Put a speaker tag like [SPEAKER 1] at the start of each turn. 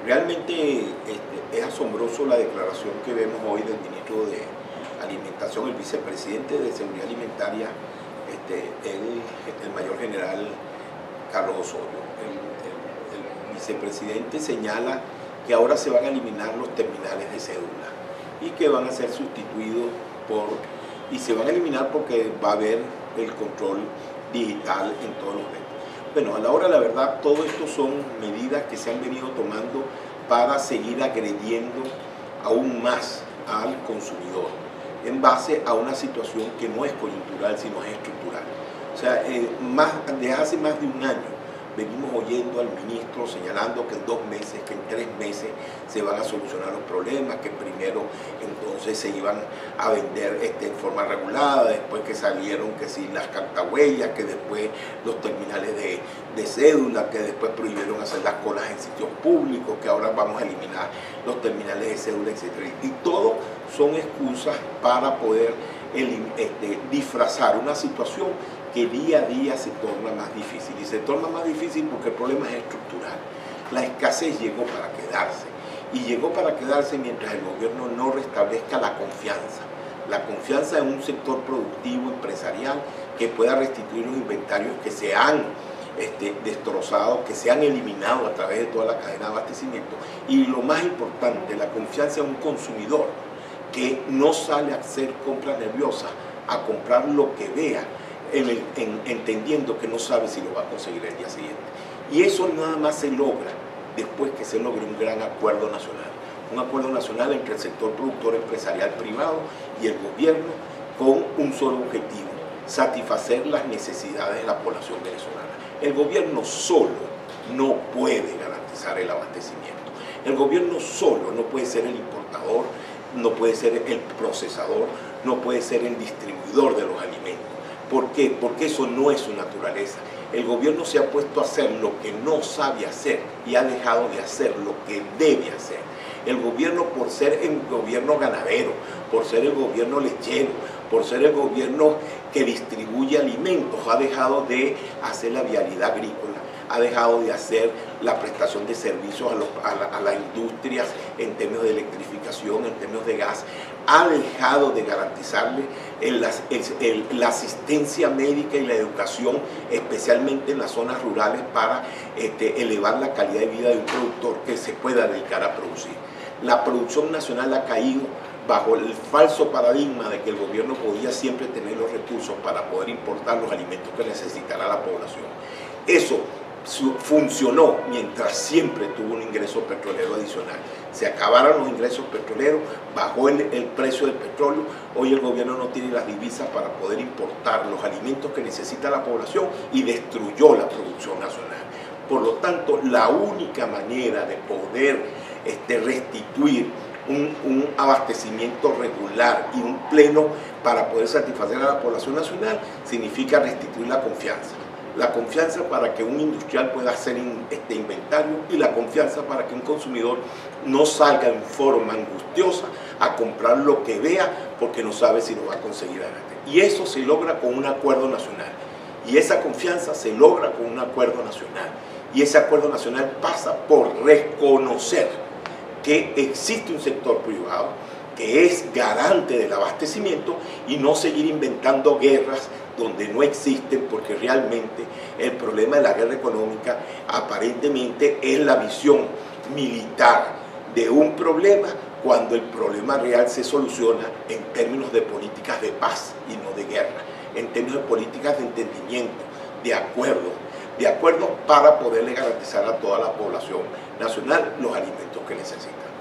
[SPEAKER 1] Realmente es asombroso la declaración que vemos hoy del ministro de Alimentación, el vicepresidente de Seguridad Alimentaria, el mayor general Carlos Osorio. El vicepresidente señala que ahora se van a eliminar los terminales de cédula y que van a ser sustituidos y se van a eliminar porque va a haber el control digital en todos los medios. Bueno, a la hora de la verdad, todo esto son medidas que se han venido tomando para seguir agrediendo aún más al consumidor en base a una situación que no es coyuntural, sino es estructural. O sea, desde hace más de un año venimos oyendo al ministro señalando que en 2 meses, que en 3 meses se van a solucionar los problemas, que primero entonces se iban a vender en forma regulada, después que salieron que sí las cartahuellas, que después los terminales de cédula, que después prohibieron hacer las colas en sitios públicos, que ahora vamos a eliminar los terminales de cédula, etc. Y todo son excusas para poder disfrazar una situación que día a día se torna más difícil. Y se torna más difícil porque el problema es estructural. La escasez llegó para quedarse. Y llegó para quedarse mientras el gobierno no restablezca la confianza en un sector productivo, empresarial, que pueda restituir los inventarios que se han destrozado, que se han eliminado a través de toda la cadena de abastecimiento. Y lo más importante, la confianza en un consumidor que no sale a hacer compras nerviosas, a comprar lo que vea, entendiendo que no sabe si lo va a conseguir el día siguiente. Y eso nada más se logra después que se logre un gran acuerdo nacional. Un acuerdo nacional entre el sector productor empresarial privado y el gobierno con un solo objetivo: satisfacer las necesidades de la población venezolana. El gobierno solo no puede garantizar el abastecimiento. El gobierno solo no puede ser el importador, no puede ser el procesador, no puede ser el distribuidor de los alimentos. ¿Por qué? Porque eso no es su naturaleza. El gobierno se ha puesto a hacer lo que no sabe hacer y ha dejado de hacer lo que debe hacer. El gobierno, por ser el gobierno ganadero, por ser el gobierno lechero, por ser el gobierno que distribuye alimentos, ha dejado de hacer la vialidad agrícola, ha dejado de hacer la prestación de servicios a las industrias en términos de electrificación, en términos de gas, ha dejado de garantizarle la asistencia médica y la educación, especialmente en las zonas rurales, para elevar la calidad de vida de un productor que se pueda dedicar a producir. La producción nacional ha caído bajo el falso paradigma de que el gobierno podía siempre tener los recursos para poder importar los alimentos que necesitará la población. Eso funcionó mientras siempre tuvo un ingreso petrolero adicional. Se acabaron los ingresos petroleros, bajó el precio del petróleo. Hoy el gobierno no tiene las divisas para poder importar los alimentos que necesita la población y destruyó la producción nacional. Por lo tanto, la única manera de poder restituir un abastecimiento regular y un pleno para poder satisfacer a la población nacional significa restituir la confianza. La confianza para que un industrial pueda hacer inventario y la confianza para que un consumidor no salga en forma angustiosa a comprar lo que vea porque no sabe si lo va a conseguir adelante. Y eso se logra con un acuerdo nacional. Y esa confianza se logra con un acuerdo nacional. Y ese acuerdo nacional pasa por reconocer que existe un sector privado que es garante del abastecimiento y no seguir inventando guerras donde no existen, porque realmente el problema de la guerra económica aparentemente es la visión militar de un problema, cuando el problema real se soluciona en términos de políticas de paz y no de guerra, en términos de políticas de entendimiento, de acuerdo para poderle garantizar a toda la población nacional los alimentos que necesita.